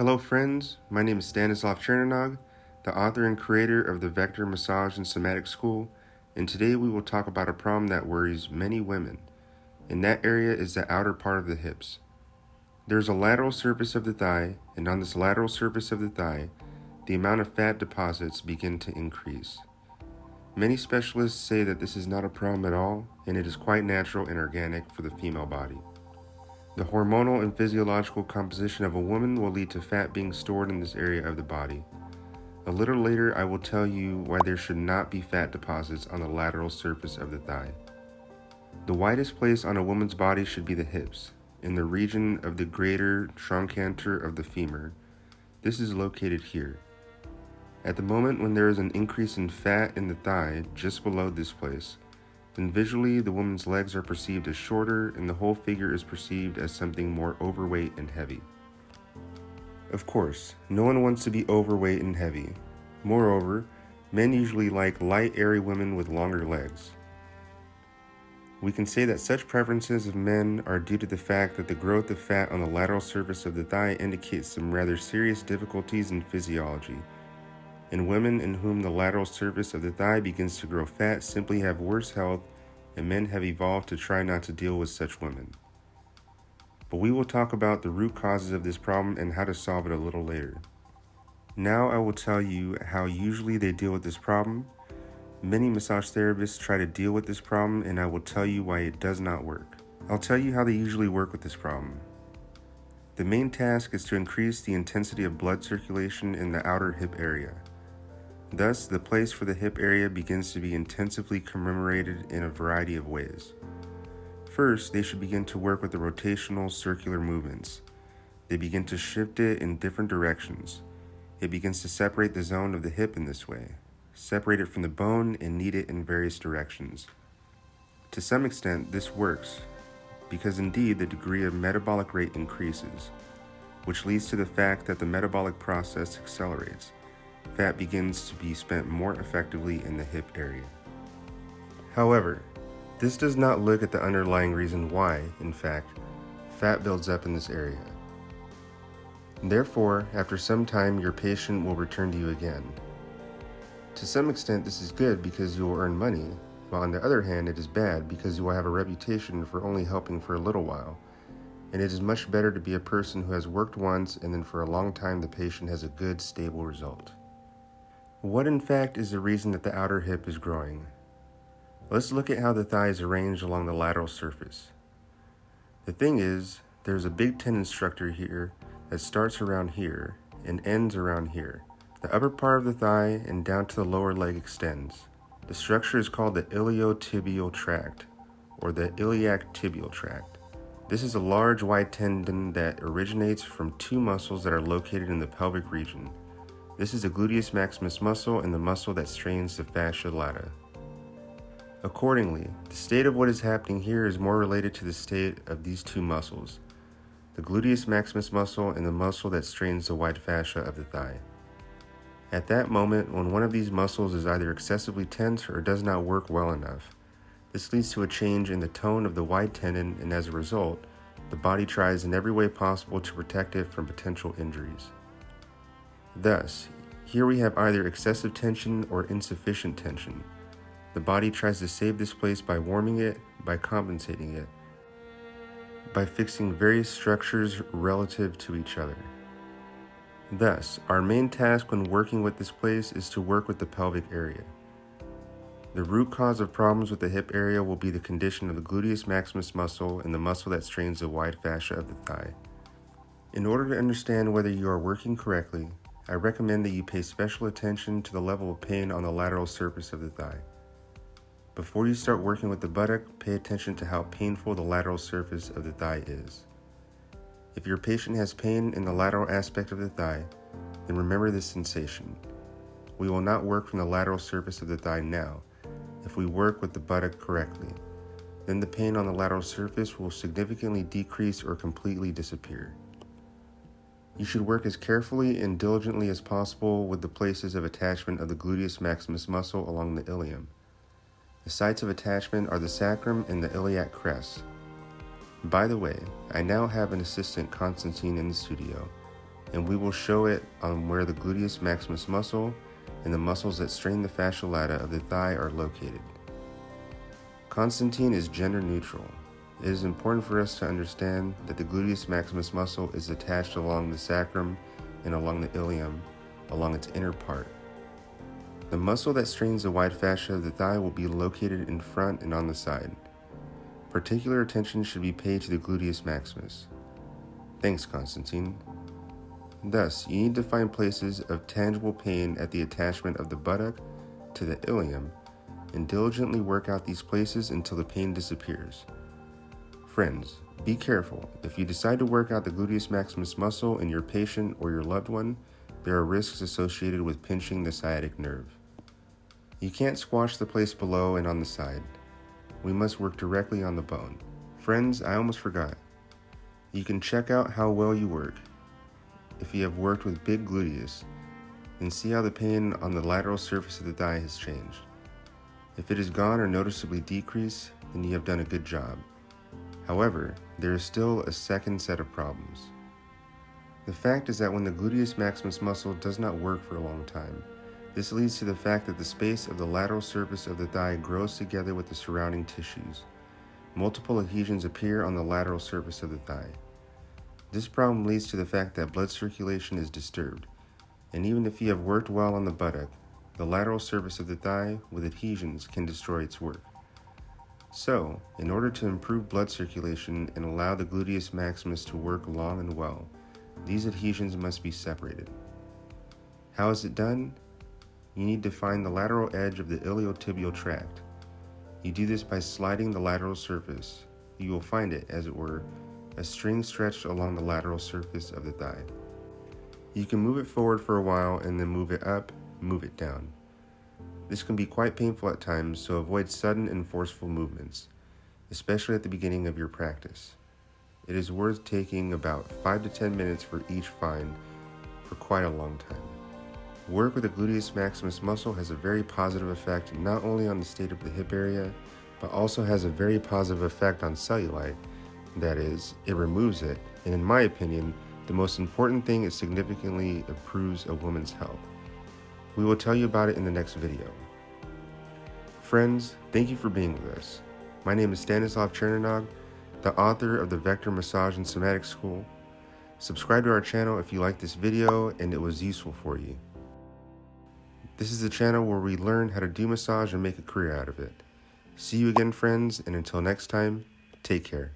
Hello friends, my name is Stanislav Chernonog, the author and creator of the Vector Massage and Somatic School, and today we will talk about a problem that worries many women, and that area is the outer part of the hips. There's a lateral surface of the thigh, and on this lateral surface of the thigh, the amount of fat deposits begin to increase. Many specialists say that this is not a problem at all, and it is quite natural and organic for the female body. The hormonal and physiological composition of a woman will lead to fat being stored in this area of the body. A little later, I will tell you why there should not be fat deposits on the lateral surface of the thigh. The widest place on a woman's body should be the hips, in the region of the greater trochanter of the femur. This is located here. At the moment when there is an increase in fat in the thigh just below this place, then visually the woman's legs are perceived as shorter and the whole figure is perceived as something more overweight and heavy. Of course, no one wants to be overweight and heavy. Moreover, men usually like light, airy women with longer legs. We can say that such preferences of men are due to the fact that the growth of fat on the lateral surface of the thigh indicates some rather serious difficulties in physiology. And women in whom the lateral surface of the thigh begins to grow fat simply have worse health, and men have evolved to try not to deal with such women. But we will talk about the root causes of this problem and how to solve it a little later. Now I will tell you how usually they deal with this problem. Many massage therapists try to deal with this problem, and I will tell you why it does not work. I'll tell you how they usually work with this problem. The main task is to increase the intensity of blood circulation in the outer hip area. Thus, the place for the hip area begins to be intensively commemorated in a variety of ways. First, they should begin to work with the rotational circular movements. They begin to shift it in different directions. It begins to separate the zone of the hip in this way, separate it from the bone, and knead it in various directions. To some extent, this works, because indeed the degree of metabolic rate increases, which leads to the fact that the metabolic process accelerates. Fat begins to be spent more effectively in the hip area. However, this does not look at the underlying reason why, in fact, fat builds up in this area. Therefore, after some time, your patient will return to you again. To some extent, this is good because you will earn money, while on the other hand, it is bad because you will have a reputation for only helping for a little while, and it is much better to be a person who has worked once and then for a long time the patient has a good, stable result. What in fact is the reason that the outer hip is growing? Let's look at how the thigh is arranged along the lateral surface. The thing is, there's a big tendon structure here that starts around here and ends around here. The upper part of the thigh and down to the lower leg extends. The structure is called the iliotibial tract, or the iliac tibial tract. This is a large wide tendon that originates from two muscles that are located in the pelvic region. This is the gluteus maximus muscle and the muscle that strains the fascia lata. Accordingly, the state of what is happening here is more related to the state of these two muscles, the gluteus maximus muscle and the muscle that strains the wide fascia of the thigh. At that moment, when one of these muscles is either excessively tense or does not work well enough, this leads to a change in the tone of the wide tendon, and as a result, the body tries in every way possible to protect it from potential injuries. Thus, here we have either excessive tension or insufficient tension. The body tries to save this place by warming it, by compensating it, by fixing various structures relative to each other. Thus, our main task when working with this place is to work with the pelvic area. The root cause of problems with the hip area will be the condition of the gluteus maximus muscle and the muscle that strains the wide fascia of the thigh. In order to understand whether you are working correctly, I recommend that you pay special attention to the level of pain on the lateral surface of the thigh. Before you start working with the buttock, pay attention to how painful the lateral surface of the thigh is. If your patient has pain in the lateral aspect of the thigh, then remember this sensation. We will not work from the lateral surface of the thigh now. If we work with the buttock correctly, then the pain on the lateral surface will significantly decrease or completely disappear. You should work as carefully and diligently as possible with the places of attachment of the gluteus maximus muscle along the ilium. The sites of attachment are the sacrum and the iliac crest. By the way, I now have an assistant, Constantine, in the studio, and we will show it on where the gluteus maximus muscle and the muscles that strain the fascia lata of the thigh are located. Constantine is gender neutral. It is important for us to understand that the gluteus maximus muscle is attached along the sacrum and along the ilium, along its inner part. The muscle that strains the wide fascia of the thigh will be located in front and on the side. Particular attention should be paid to the gluteus maximus. Thanks, Constantine. Thus, you need to find places of tangible pain at the attachment of the buttock to the ilium and diligently work out these places until the pain disappears. Friends, be careful. If you decide to work out the gluteus maximus muscle in your patient or your loved one, there are risks associated with pinching the sciatic nerve. You can't squash the place below and on the side. We must work directly on the bone. Friends, I almost forgot. You can check out how well you work. If you have worked with big gluteus, and see how the pain on the lateral surface of the thigh has changed. If it is gone or noticeably decreased, then you have done a good job. However, there is still a second set of problems. The fact is that when the gluteus maximus muscle does not work for a long time, this leads to the fact that the space of the lateral surface of the thigh grows together with the surrounding tissues. Multiple adhesions appear on the lateral surface of the thigh. This problem leads to the fact that blood circulation is disturbed, and even if you have worked well on the buttock, the lateral surface of the thigh with adhesions can destroy its work. So, in order to improve blood circulation and allow the gluteus maximus to work long and well, these adhesions must be separated. How is it done? You need to find the lateral edge of the iliotibial tract. You do this by sliding the lateral surface. You will find it, as it were, a string stretched along the lateral surface of the thigh. You can move it forward for a while and then move it up, move it down. This can be quite painful at times, so avoid sudden and forceful movements, especially at the beginning of your practice. It is worth taking about 5 to 10 minutes for each find for quite a long time. Work with the gluteus maximus muscle has a very positive effect not only on the state of the hip area, but also has a very positive effect on cellulite. That is, it removes it, and in my opinion, the most important thing is significantly improves a woman's health. We will tell you about it in the next video. Friends, thank you for being with us. My name is Stanislav Chernonog, the author of the Vector Massage and Somatic School. Subscribe to our channel if you like this video and it was useful for you. This is the channel where we learn how to do massage and make a career out of it. See you again, friends, and until next time, take care.